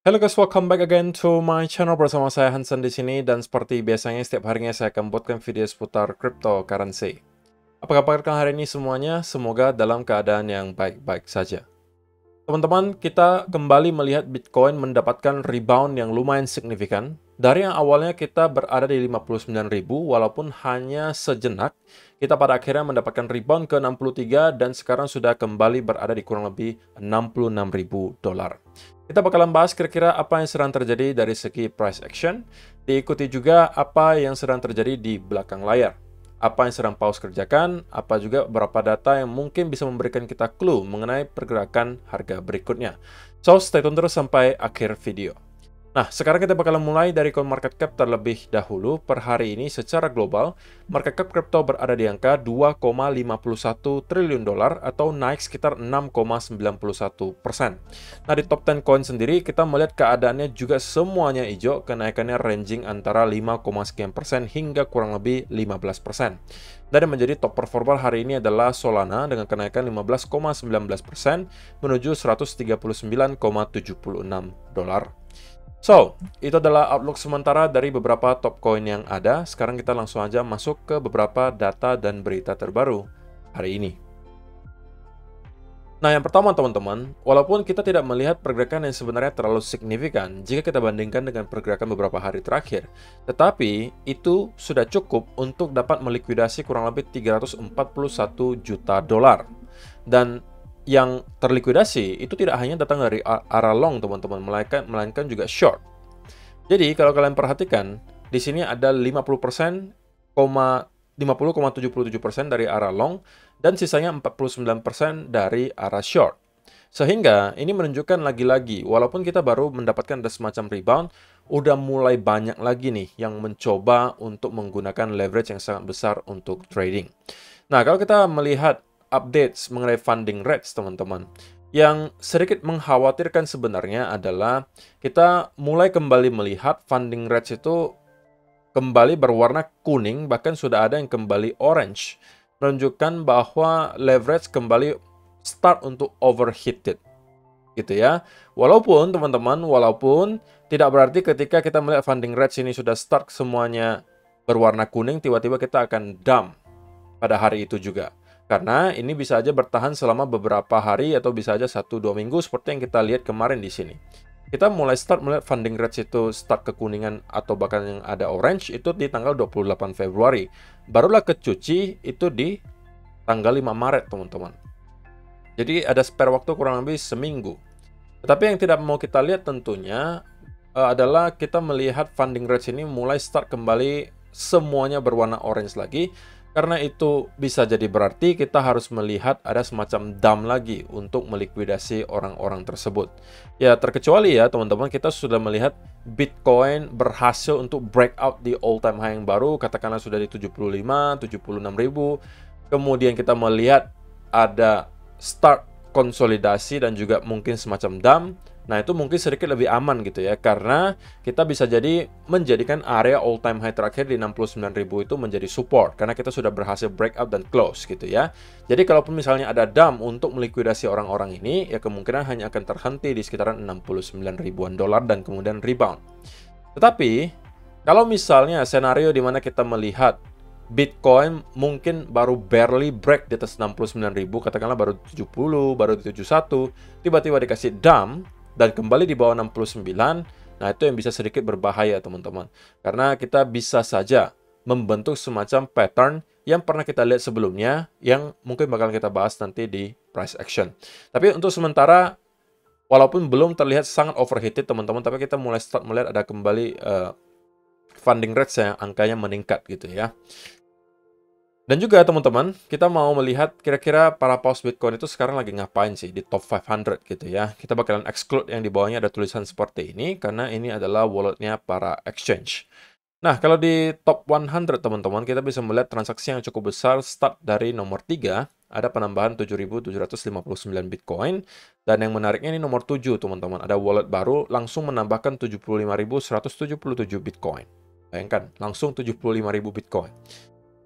Halo guys, welcome back again to my channel bersama saya Hansen di sini dan seperti biasanya setiap harinya saya akan buatkan video seputar cryptocurrency. Apa kabar kalian hari ini semuanya? Semoga dalam keadaan yang baik-baik saja. Teman-teman, kita kembali melihat Bitcoin mendapatkan rebound yang lumayan signifikan. Dari yang awalnya kita berada di 59.000, walaupun hanya sejenak, kita pada akhirnya mendapatkan rebound ke 63 dan sekarang sudah kembali berada di kurang lebih 66.000 dolar. Kita bakalan bahas kira-kira apa yang sedang terjadi dari segi price action, diikuti juga apa yang sedang terjadi di belakang layar. Apa yang sedang Paus kerjakan, apa juga beberapa data yang mungkin bisa memberikan kita clue mengenai pergerakan harga berikutnya. So, stay tune terus sampai akhir video. Nah, sekarang kita bakalan mulai dari CoinMarketCap terlebih dahulu. Per hari ini secara global, market cap crypto berada di angka 2,51 triliun dolar atau naik sekitar 6,91%. Nah, di top 10 coin sendiri kita melihat keadaannya juga semuanya hijau, kenaikannya ranging antara 5, sekian persen hingga kurang lebih 15%. Dan yang menjadi top performer hari ini adalah Solana dengan kenaikan 15,19% menuju 139,76 dolar. So, itu adalah outlook sementara dari beberapa top coin yang ada. Sekarang kita langsung aja masuk ke beberapa data dan berita terbaru hari ini. Nah, yang pertama teman-teman, walaupun kita tidak melihat pergerakan yang sebenarnya terlalu signifikan jika kita bandingkan dengan pergerakan beberapa hari terakhir, tetapi itu sudah cukup untuk dapat melikuidasi kurang lebih 341 juta dolar. Dan yang terlikuidasi itu tidak hanya datang dari arah long teman-teman, melainkan juga short. Jadi kalau kalian perhatikan, di sini ada 50,77% dari arah long dan sisanya 49% dari arah short. Sehingga ini menunjukkan lagi-lagi, walaupun kita baru mendapatkan ada semacam rebound, udah mulai banyak lagi nih yang mencoba untuk menggunakan leverage yang sangat besar untuk trading. Nah, kalau kita melihat updates mengenai funding rates, teman-teman. Yang sedikit mengkhawatirkan sebenarnya adalah kita mulai kembali melihat funding rates itu kembali berwarna kuning, bahkan sudah ada yang kembali orange. Menunjukkan bahwa leverage kembali start untuk overheated. Gitu ya. Walaupun, teman-teman, tidak berarti ketika kita melihat funding rates ini sudah start semuanya berwarna kuning, tiba-tiba kita akan dump pada hari itu juga. Karena ini bisa aja bertahan selama beberapa hari atau bisa aja 1-2 minggu seperti yang kita lihat kemarin di sini. Kita mulai start melihat funding rates itu start kekuningan atau bahkan yang ada orange itu di tanggal 28 Februari. Barulah kecuci itu di tanggal 5 Maret, teman-teman. Jadi ada spare waktu kurang lebih seminggu. Tetapi yang tidak mau kita lihat tentunya adalah kita melihat funding rates ini mulai start kembali semuanya berwarna orange lagi. Karena itu bisa jadi berarti kita harus melihat ada semacam dump lagi untuk melikuidasi orang-orang tersebut. Ya, terkecuali ya teman-teman, kita sudah melihat Bitcoin berhasil untuk breakout di all-time high yang baru, katakanlah sudah di 75, 76 ribu. Kemudian kita melihat ada start konsolidasi dan juga mungkin semacam dump. Nah, itu mungkin sedikit lebih aman gitu ya, karena kita bisa jadi menjadikan area all time high terakhir di 69.000 itu menjadi support, karena kita sudah berhasil breakout dan close gitu ya. Jadi kalaupun misalnya ada dump untuk melikuidasi orang-orang ini, ya kemungkinan hanya akan terhenti di sekitaran 69 ribuan dolar dan kemudian rebound. Tetapi, kalau misalnya senario di mana kita melihat Bitcoin mungkin baru barely break di atas 69.000, katakanlah baru 70, baru 71, tiba-tiba dikasih dump, dan kembali di bawah 69, nah itu yang bisa sedikit berbahaya teman-teman. Karena kita bisa saja membentuk semacam pattern yang pernah kita lihat sebelumnya, yang mungkin bakal kita bahas nanti di price action. Tapi untuk sementara, walaupun belum terlihat sangat overheated teman-teman, tapi kita mulai start melihat ada kembali funding rates yang angkanya meningkat gitu ya. Dan juga teman-teman, kita mau melihat kira-kira para paus Bitcoin itu sekarang lagi ngapain sih di top 500 gitu ya. Kita bakalan exclude yang di bawahnya ada tulisan seperti ini, karena ini adalah walletnya para exchange. Nah, kalau di top 100 teman-teman, kita bisa melihat transaksi yang cukup besar start dari nomor 3, ada penambahan 7.759 Bitcoin. Dan yang menariknya ini nomor 7 teman-teman, ada wallet baru langsung menambahkan 75.177 Bitcoin. Bayangkan, langsung 75.000 Bitcoin.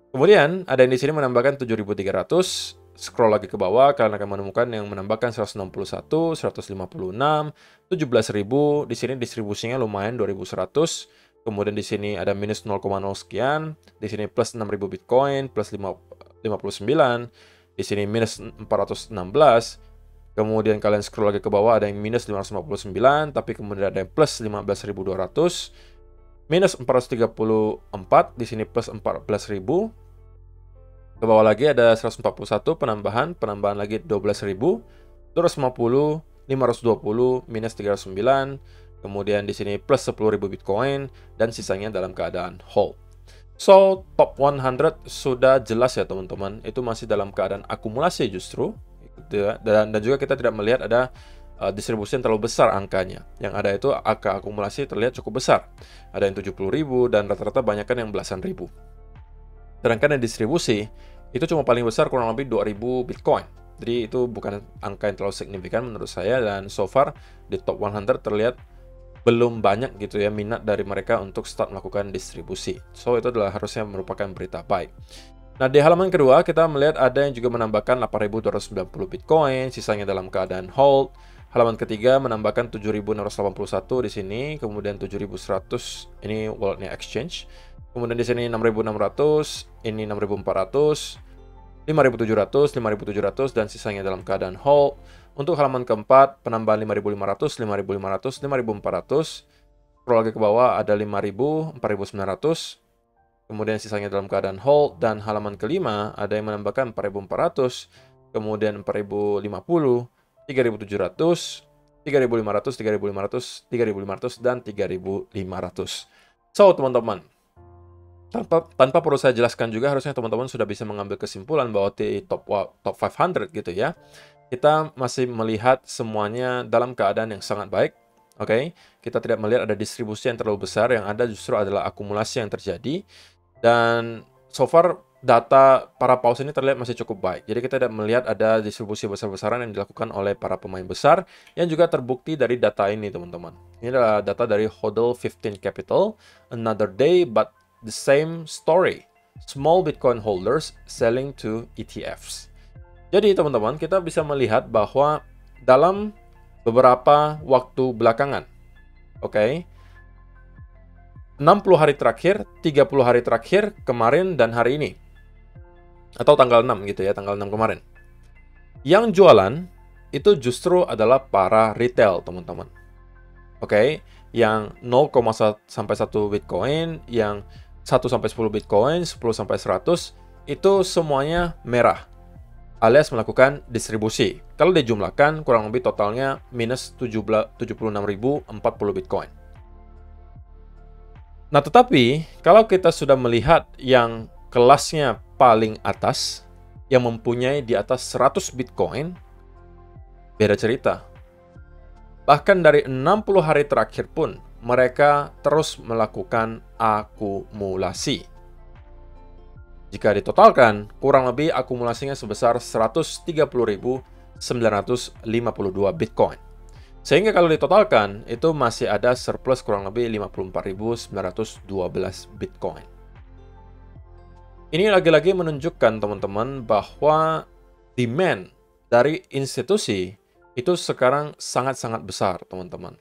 Kemudian ada yang di sini menambahkan 7.300, scroll lagi ke bawah, kalian akan menemukan yang menambahkan 161, 156, 17.000. Di sini distribusinya lumayan 2.100. Kemudian di sini ada minus 0,0 sekian. Di sini plus 6.000 Bitcoin, plus 59. Di sini minus 416. Kemudian kalian scroll lagi ke bawah, ada yang minus 559, tapi kemudian ada yang plus 15.200. Minus 434, di sini plus 14.000. Ke bawah lagi ada 141 penambahan lagi 12.000, 250, 520, minus 309, kemudian di sini plus 10.000 Bitcoin, dan sisanya dalam keadaan hold. So, top 100 sudah jelas ya teman-teman, itu masih dalam keadaan akumulasi justru, dan juga kita tidak melihat ada distribusi yang terlalu besar angkanya. Yang ada itu angka akumulasi terlihat cukup besar. Ada yang 70.000 dan rata-rata banyak kan yang belasan ribu. Sedangkan yang distribusi itu cuma paling besar kurang lebih 2.000 Bitcoin. Jadi itu bukan angka yang terlalu signifikan menurut saya, dan so far di top 100 terlihat belum banyak gitu ya minat dari mereka untuk start melakukan distribusi. So itu adalah harusnya merupakan berita baik. Nah, di halaman kedua kita melihat ada yang juga menambahkan 8.290 Bitcoin, sisanya dalam keadaan hold. Halaman ketiga menambahkan 7.681 di sini, kemudian 7.100 ini walletnya exchange. Kemudian di sini 6.600, ini 6.400, 5.700, 5.700, dan sisanya dalam keadaan hold. Untuk halaman keempat, penambahan 5.500, 5.500, 5.400. Scroll lagi ke bawah, ada 5.000, 4.900. Kemudian sisanya dalam keadaan hold. Dan halaman kelima, ada yang menambahkan 4.400, kemudian 4.050, 3.700, 3.500, 3.500, 3.500, dan 3.500. So, teman-teman, tanpa perlu saya jelaskan juga, harusnya teman-teman sudah bisa mengambil kesimpulan bahwa di top 500 gitu ya, kita masih melihat semuanya dalam keadaan yang sangat baik. Oke, kita tidak melihat ada distribusi yang terlalu besar, yang ada justru adalah akumulasi yang terjadi. Dan so far data para paus ini terlihat masih cukup baik. Jadi kita tidak melihat ada distribusi besar-besaran yang dilakukan oleh para pemain besar, yang juga terbukti dari data ini, teman-teman. Ini adalah data dari HODL 15 Capital, another day but the same story. Small Bitcoin holders selling to ETFs. Jadi teman-teman, kita bisa melihat bahwa dalam beberapa waktu belakangan, oke, 60 hari terakhir, 30 hari terakhir, kemarin dan hari ini, atau tanggal 6 gitu ya, tanggal 6 kemarin, yang jualan itu justru adalah para retail, teman-teman. Oke, yang 0,1 sampai 1 Bitcoin, yang 1 sampai 10 Bitcoin, 10 sampai 100, itu semuanya merah, alias melakukan distribusi. Kalau dijumlahkan, kurang lebih totalnya minus 76.040 Bitcoin. Nah, tetapi kalau kita sudah melihat yang kelasnya paling atas, yang mempunyai di atas 100 Bitcoin, beda cerita. Bahkan dari 60 hari terakhir pun, mereka terus melakukan akumulasi. Jika ditotalkan, kurang lebih akumulasinya sebesar 130.952 Bitcoin. Sehingga kalau ditotalkan, itu masih ada surplus kurang lebih 54.912 Bitcoin. Ini lagi-lagi menunjukkan, teman-teman, bahwa demand dari institusi itu sekarang sangat-sangat besar, teman-teman.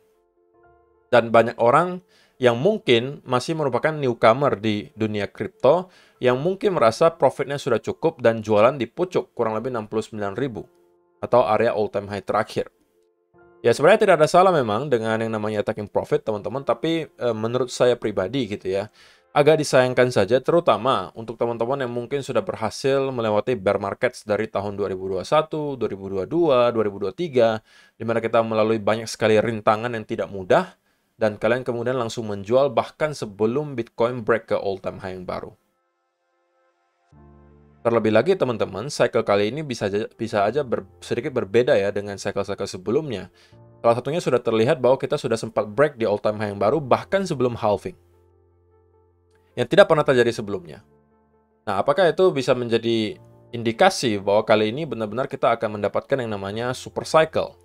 Dan banyak orang yang mungkin masih merupakan newcomer di dunia kripto, yang mungkin merasa profitnya sudah cukup dan jualan di pucuk kurang lebih 69.000 atau area all time high terakhir. Ya, sebenarnya tidak ada salah memang dengan yang namanya taking profit, teman-teman, tapi menurut saya pribadi gitu ya, agak disayangkan saja, terutama untuk teman-teman yang mungkin sudah berhasil melewati bear markets dari tahun 2021, 2022, 2023, di mana kita melalui banyak sekali rintangan yang tidak mudah, dan kalian kemudian langsung menjual bahkan sebelum Bitcoin break ke all time high yang baru. Terlebih lagi teman-teman, cycle kali ini bisa aja sedikit berbeda ya dengan cycle-cycle sebelumnya. Salah satunya sudah terlihat bahwa kita sudah sempat break di all time high yang baru bahkan sebelum halving, yang tidak pernah terjadi sebelumnya. Nah, apakah itu bisa menjadi indikasi bahwa kali ini benar-benar kita akan mendapatkan yang namanya super cycle?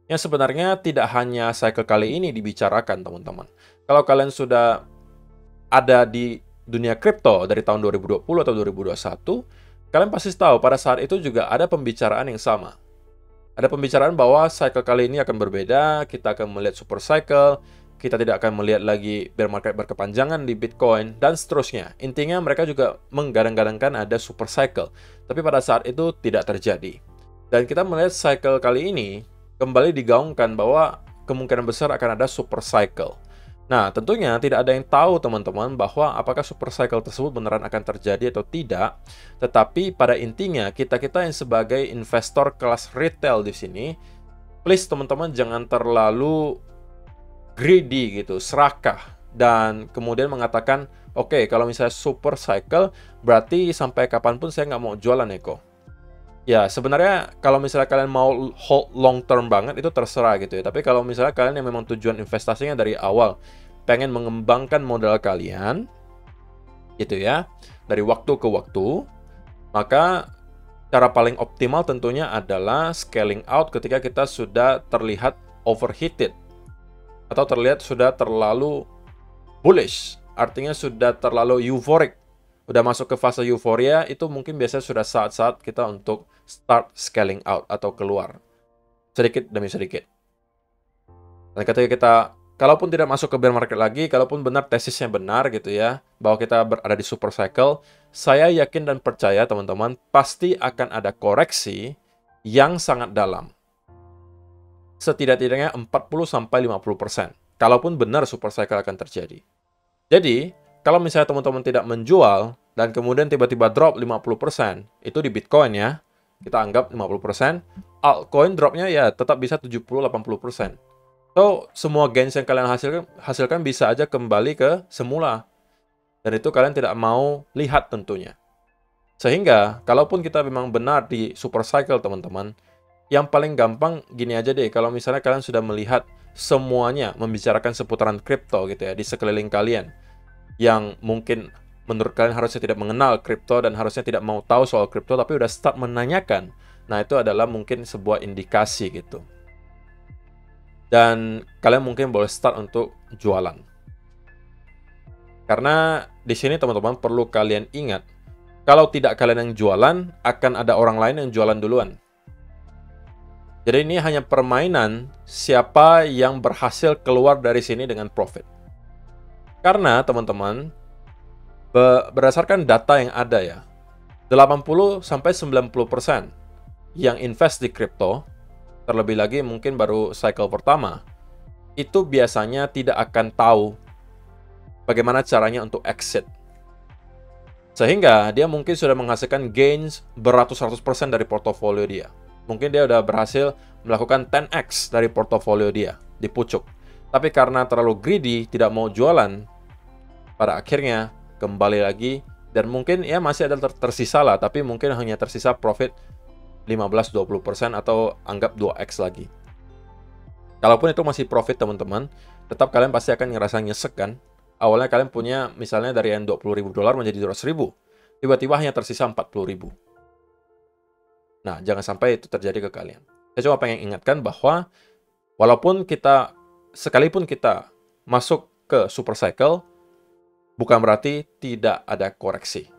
Yang sebenarnya tidak hanya cycle kali ini dibicarakan, teman-teman. Kalau kalian sudah ada di dunia kripto dari tahun 2020 atau 2021, kalian pasti tahu pada saat itu juga ada pembicaraan yang sama. Ada pembicaraan bahwa cycle kali ini akan berbeda, kita akan melihat super cycle, kita tidak akan melihat lagi bear market berkepanjangan di Bitcoin, dan seterusnya. Intinya mereka juga menggadang-gadangkan ada super cycle, tapi pada saat itu tidak terjadi. Dan kita melihat cycle kali ini kembali digaungkan bahwa kemungkinan besar akan ada super cycle. Nah, tentunya tidak ada yang tahu teman-teman bahwa apakah super cycle tersebut beneran akan terjadi atau tidak. Tetapi pada intinya kita-kita yang sebagai investor kelas retail di sini, please teman-teman jangan terlalu greedy gitu, serakah dan kemudian mengatakan, oke, kalau misalnya super cycle berarti sampai kapanpun saya nggak mau jualan Eko. Ya, sebenarnya kalau misalnya kalian mau hold long term banget, itu terserah gitu ya. Tapi kalau misalnya kalian yang memang tujuan investasinya dari awal, pengen mengembangkan modal kalian, gitu ya, dari waktu ke waktu, maka cara paling optimal tentunya adalah scaling out ketika kita sudah terlihat overheated, atau terlihat sudah terlalu bullish, artinya sudah terlalu euphoric. Udah masuk ke fase euforia, itu mungkin biasanya sudah saat-saat kita untuk start scaling out atau keluar. Sedikit demi sedikit. Dan ketika kita, kalaupun tidak masuk ke bear market lagi, kalaupun benar tesisnya benar gitu ya, bahwa kita berada di super cycle, saya yakin dan percaya teman-teman, pasti akan ada koreksi yang sangat dalam. Setidak-tidaknya 40-50%. Kalaupun benar super cycle akan terjadi. Jadi, kalau misalnya teman-teman tidak menjual, dan kemudian tiba-tiba drop 50%, itu di Bitcoin ya, kita anggap 50%, altcoin dropnya ya tetap bisa 70-80%. So, semua gains yang kalian hasilkan bisa aja kembali ke semula. Dan itu kalian tidak mau lihat tentunya. Sehingga, kalaupun kita memang benar di super cycle teman-teman, yang paling gampang gini aja deh, kalau misalnya kalian sudah melihat semuanya membicarakan seputaran kripto gitu ya, di sekeliling kalian, yang mungkin menurut kalian harusnya tidak mengenal kripto dan harusnya tidak mau tahu soal kripto, tapi udah start menanyakan. Nah, itu adalah mungkin sebuah indikasi gitu. Dan kalian mungkin boleh start untuk jualan. Karena di sini teman-teman perlu kalian ingat, kalau tidak kalian yang jualan, akan ada orang lain yang jualan duluan. Jadi ini hanya permainan siapa yang berhasil keluar dari sini dengan profit. Karena teman-teman, berdasarkan data yang ada ya, 80-90% yang invest di kripto, terlebih lagi mungkin baru cycle pertama, itu biasanya tidak akan tahu bagaimana caranya untuk exit. Sehingga dia mungkin sudah menghasilkan gains beratus-ratus% dari portofolio dia. Mungkin dia udah berhasil melakukan 10x dari portofolio dia di pucuk. Tapi karena terlalu greedy, tidak mau jualan, pada akhirnya kembali lagi, dan mungkin ya masih ada tersisa lah, tapi mungkin hanya tersisa profit 15-20% atau anggap 2x lagi. Kalaupun itu masih profit teman-teman, tetap kalian pasti akan ngerasa nyesek kan. Awalnya kalian punya misalnya dari yang $20.000 menjadi $200.000, tiba-tiba hanya tersisa $40.000. Nah, jangan sampai itu terjadi ke kalian. Saya cuma pengen ingatkan bahwa walaupun sekalipun kita masuk ke super cycle, bukan berarti tidak ada koreksi.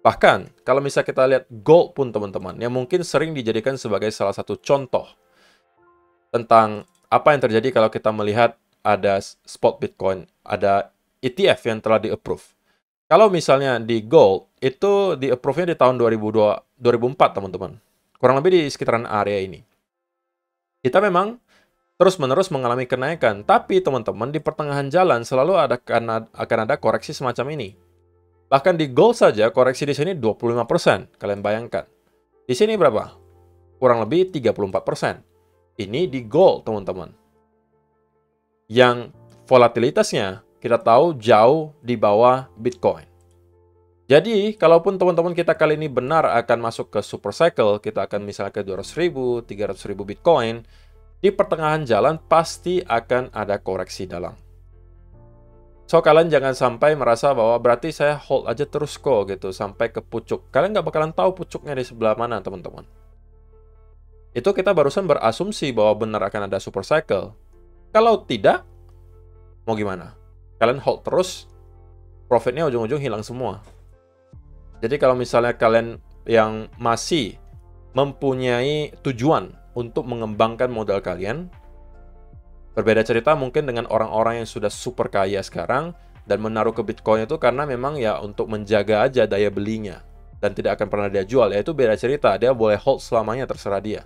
Bahkan, kalau misalnya kita lihat gold pun teman-teman, yang mungkin sering dijadikan sebagai salah satu contoh tentang apa yang terjadi kalau kita melihat ada spot Bitcoin, ada ETF yang telah di-approve. Kalau misalnya di gold, itu di-approve-nya di tahun 2004 teman-teman. Kurang lebih di sekitaran area ini. Kita memang terus-menerus mengalami kenaikan, tapi teman-teman di pertengahan jalan selalu akan ada koreksi semacam ini. Bahkan di gold saja koreksi di sini 25%, kalian bayangkan. Di sini berapa? Kurang lebih 34%. Ini di gold, teman-teman. Yang volatilitasnya kita tahu jauh di bawah Bitcoin. Jadi, kalaupun teman-teman kita kali ini benar akan masuk ke super cycle, kita akan misalnya ke 200.000, 300.000 Bitcoin, di pertengahan jalan pasti akan ada koreksi dalam. So, kalian jangan sampai merasa bahwa berarti saya hold aja terus kok gitu, sampai ke pucuk. Kalian nggak bakalan tahu pucuknya di sebelah mana, teman-teman. Itu kita barusan berasumsi bahwa benar akan ada super cycle. Kalau tidak, mau gimana? Kalian hold terus, profitnya ujung-ujung hilang semua. Jadi kalau misalnya kalian yang masih mempunyai tujuan untuk mengembangkan modal kalian. Berbeda cerita mungkin dengan orang-orang yang sudah super kaya sekarang dan menaruh ke Bitcoin itu karena memang ya untuk menjaga aja daya belinya dan tidak akan pernah dia jual. Ya itu beda cerita, dia boleh hold selamanya, terserah dia.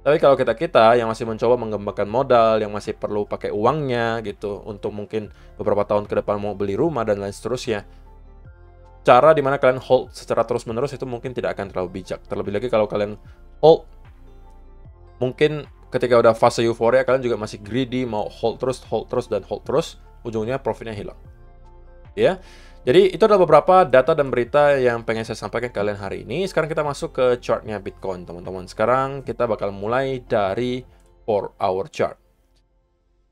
Tapi kalau kita yang masih mencoba mengembangkan modal, yang masih perlu pakai uangnya gitu untuk mungkin beberapa tahun ke depan mau beli rumah dan lain seterusnya, cara dimana kalian hold secara terus-menerus itu mungkin tidak akan terlalu bijak. Terlebih lagi kalau kalian hold, mungkin ketika udah fase euforia kalian juga masih greedy, mau hold terus, dan hold terus, ujungnya profitnya hilang. Ya. Jadi itu adalah beberapa data dan berita yang pengen saya sampaikan ke kalian hari ini. Sekarang kita masuk ke chartnya Bitcoin, teman-teman. Sekarang kita bakal mulai dari 4-hour chart.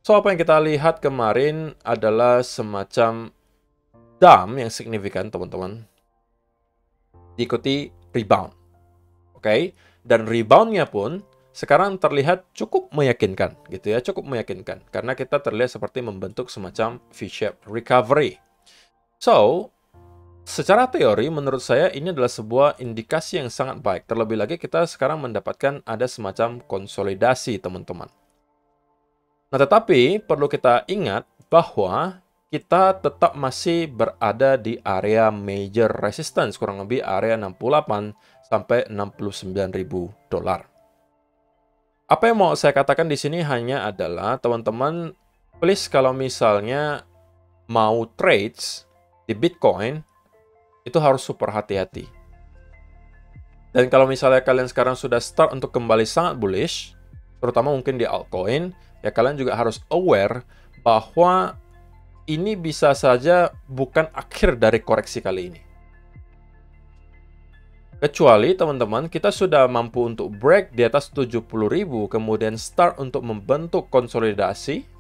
So, apa yang kita lihat kemarin adalah semacam dump yang signifikan, teman-teman. Diikuti rebound. Oke? Dan reboundnya pun sekarang terlihat cukup meyakinkan, gitu ya. Cukup meyakinkan. Karena kita terlihat seperti membentuk semacam V-shaped recovery. So, secara teori menurut saya ini adalah sebuah indikasi yang sangat baik. Terlebih lagi kita sekarang mendapatkan ada semacam konsolidasi, teman-teman. Nah, tetapi perlu kita ingat bahwa kita tetap masih berada di area major resistance, kurang lebih area 68 sampai 69.000 dolar. Apa yang mau saya katakan di sini hanya adalah teman-teman, please kalau misalnya mau trades di Bitcoin, itu harus super hati-hati. Dan kalau misalnya kalian sekarang sudah start untuk kembali sangat bullish, terutama mungkin di altcoin, ya kalian juga harus aware bahwa ini bisa saja bukan akhir dari koreksi kali ini. Kecuali teman-teman kita sudah mampu untuk break di atas 70.000, kemudian start untuk membentuk konsolidasi.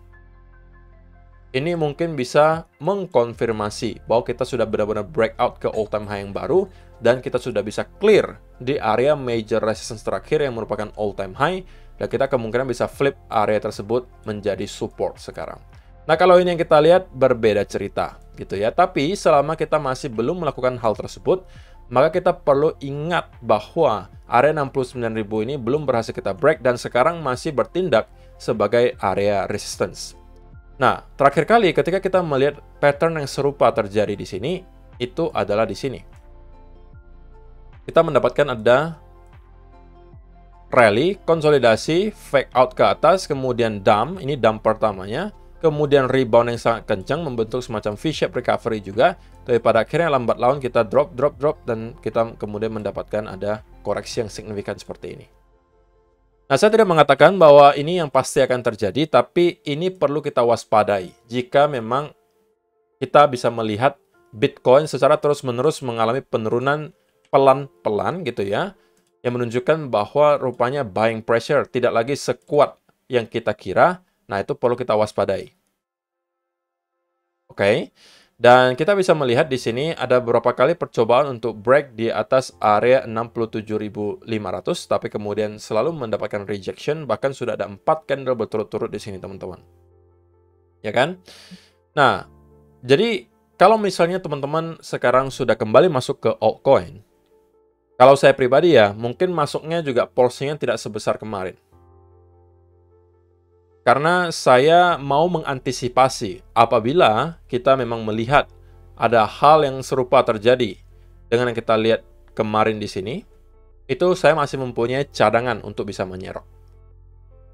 Ini mungkin bisa mengkonfirmasi bahwa kita sudah benar-benar breakout ke all-time high yang baru dan kita sudah bisa clear di area major resistance terakhir yang merupakan all-time high dan kita kemungkinan bisa flip area tersebut menjadi support sekarang. Nah, kalau ini yang kita lihat berbeda cerita gitu ya. Tapi selama kita masih belum melakukan hal tersebut, maka kita perlu ingat bahwa area 69.000 ini belum berhasil kita break dan sekarang masih bertindak sebagai area resistance. Nah, terakhir kali ketika kita melihat pattern yang serupa terjadi di sini, itu adalah di sini. Kita mendapatkan ada rally, konsolidasi, fake out ke atas, kemudian dump, ini dump pertamanya, kemudian rebound yang sangat kencang, membentuk semacam V-shaped recovery juga, tapi pada akhirnya lambat laun kita drop, dan kita kemudian mendapatkan ada koreksi yang signifikan seperti ini. Nah, saya tidak mengatakan bahwa ini yang pasti akan terjadi, tapi ini perlu kita waspadai. Jika memang kita bisa melihat Bitcoin secara terus-menerus mengalami penurunan pelan-pelan gitu ya, yang menunjukkan bahwa rupanya buying pressure tidak lagi sekuat yang kita kira. Nah, itu perlu kita waspadai. Oke. Dan kita bisa melihat di sini ada beberapa kali percobaan untuk break di atas area 67.500, tapi kemudian selalu mendapatkan rejection, bahkan sudah ada 4 candle berturut-turut di sini, teman-teman. Ya kan? Nah, jadi kalau misalnya teman-teman sekarang sudah kembali masuk ke altcoin, kalau saya pribadi ya, mungkin masuknya juga porsinya tidak sebesar kemarin. Karena saya mau mengantisipasi apabila kita memang melihat ada hal yang serupa terjadi dengan yang kita lihat kemarin di sini, itu saya masih mempunyai cadangan untuk bisa menyerok.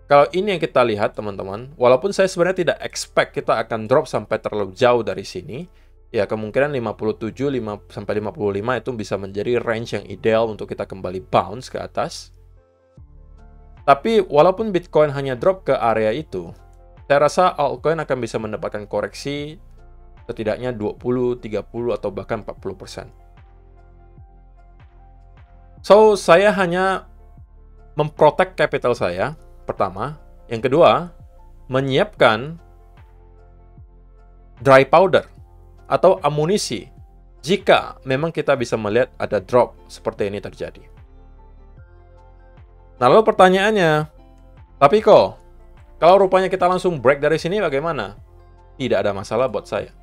Kalau ini yang kita lihat, teman-teman, walaupun saya sebenarnya tidak expect kita akan drop sampai terlalu jauh dari sini, ya kemungkinan 57 sampai 55 itu bisa menjadi range yang ideal untuk kita kembali bounce ke atas. Tapi walaupun Bitcoin hanya drop ke area itu, saya rasa altcoin akan bisa mendapatkan koreksi setidaknya 20, 30, atau bahkan 40%. So, saya hanya memprotect capital saya, pertama. Yang kedua, menyiapkan dry powder atau amunisi jika memang kita bisa melihat ada drop seperti ini terjadi. Nah, lalu pertanyaannya, tapi kok, kalau rupanya kita langsung break dari sini bagaimana? Tidak ada masalah buat saya.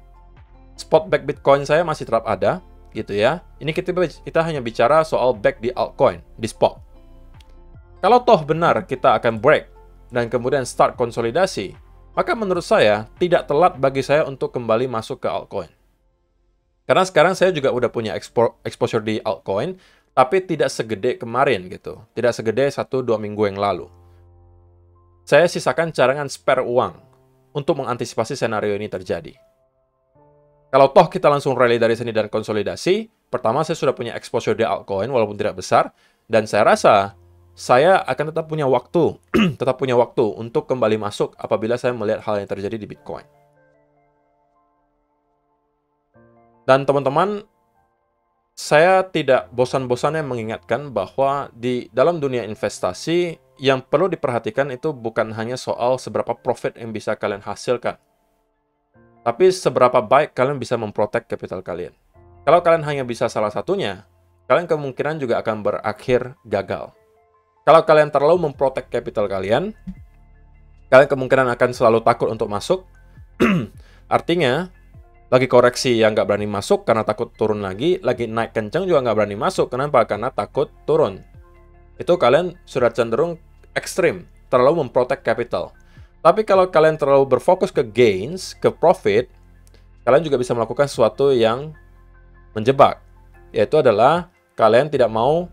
Spot back Bitcoin saya masih tetap ada. gitu ya. Ini kita hanya bicara soal back di altcoin, di spot. Kalau toh benar kita akan break dan kemudian start konsolidasi, maka menurut saya tidak telat bagi saya untuk kembali masuk ke altcoin. Karena sekarang saya juga udah punya exposure di altcoin, tapi tidak segede kemarin gitu. Tidak segede 1-2 minggu yang lalu. Saya sisakan cadangan spare uang untuk mengantisipasi senario ini terjadi. Kalau toh kita langsung rally dari sini dan konsolidasi, pertama saya sudah punya exposure di altcoin walaupun tidak besar, dan saya rasa saya akan tetap punya waktu, untuk kembali masuk apabila saya melihat hal yang terjadi di Bitcoin. Dan teman-teman, saya tidak bosan-bosannya mengingatkan bahwa di dalam dunia investasi, yang perlu diperhatikan itu bukan hanya soal seberapa profit yang bisa kalian hasilkan, tapi seberapa baik kalian bisa memprotek capital kalian. Kalau kalian hanya bisa salah satunya, kalian kemungkinan juga akan berakhir gagal. Kalau kalian terlalu memprotek capital kalian kemungkinan akan selalu takut untuk masuk. Artinya, lagi koreksi yang nggak berani masuk karena takut turun lagi naik kencang juga nggak berani masuk. Kenapa? Karena takut turun. Itu kalian sudah cenderung ekstrim, terlalu memprotek capital. Tapi kalau kalian terlalu berfokus ke gains, ke profit, kalian juga bisa melakukan sesuatu yang menjebak. Yaitu adalah kalian tidak mau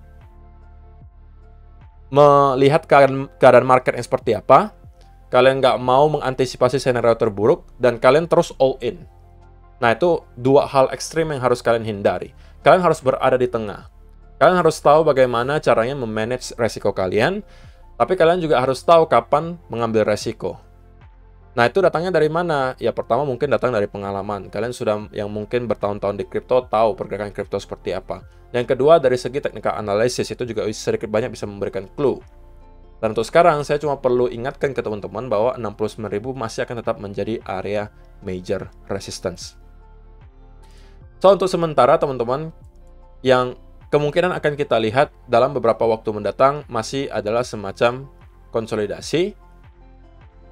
melihat keadaan market yang seperti apa, kalian nggak mau mengantisipasi skenario terburuk, dan kalian terus all in. Nah, itu dua hal ekstrim yang harus kalian hindari. Kalian harus berada di tengah. Kalian harus tahu bagaimana caranya memanage resiko kalian, tapi kalian juga harus tahu kapan mengambil resiko. Nah, itu datangnya dari mana? Ya, pertama mungkin datang dari pengalaman. Kalian sudah yang mungkin bertahun-tahun di kripto, tahu pergerakan kripto seperti apa. Yang kedua, dari segi technical analysis, itu juga sedikit banyak bisa memberikan clue. Dan untuk sekarang, saya cuma perlu ingatkan ke teman-teman bahwa 69.000 masih akan tetap menjadi area major resistance. So, untuk sementara, teman-teman, yang kemungkinan akan kita lihat dalam beberapa waktu mendatang masih adalah semacam konsolidasi.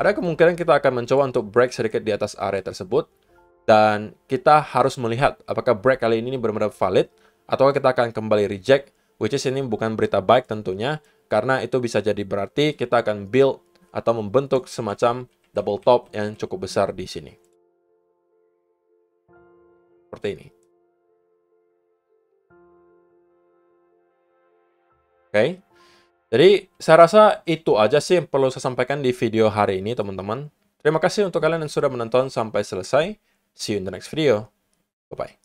Ada kemungkinan kita akan mencoba untuk break sedikit di atas area tersebut, dan kita harus melihat apakah break kali ini benar-benar valid, atau kita akan kembali reject, which is ini bukan berita baik tentunya, karena itu bisa jadi berarti kita akan build atau membentuk semacam double top yang cukup besar di sini. Seperti ini. Oke. Jadi, saya rasa itu aja sih yang perlu saya sampaikan di video hari ini, teman-teman. Terima kasih untuk kalian yang sudah menonton sampai selesai. See you in the next video. Bye-bye.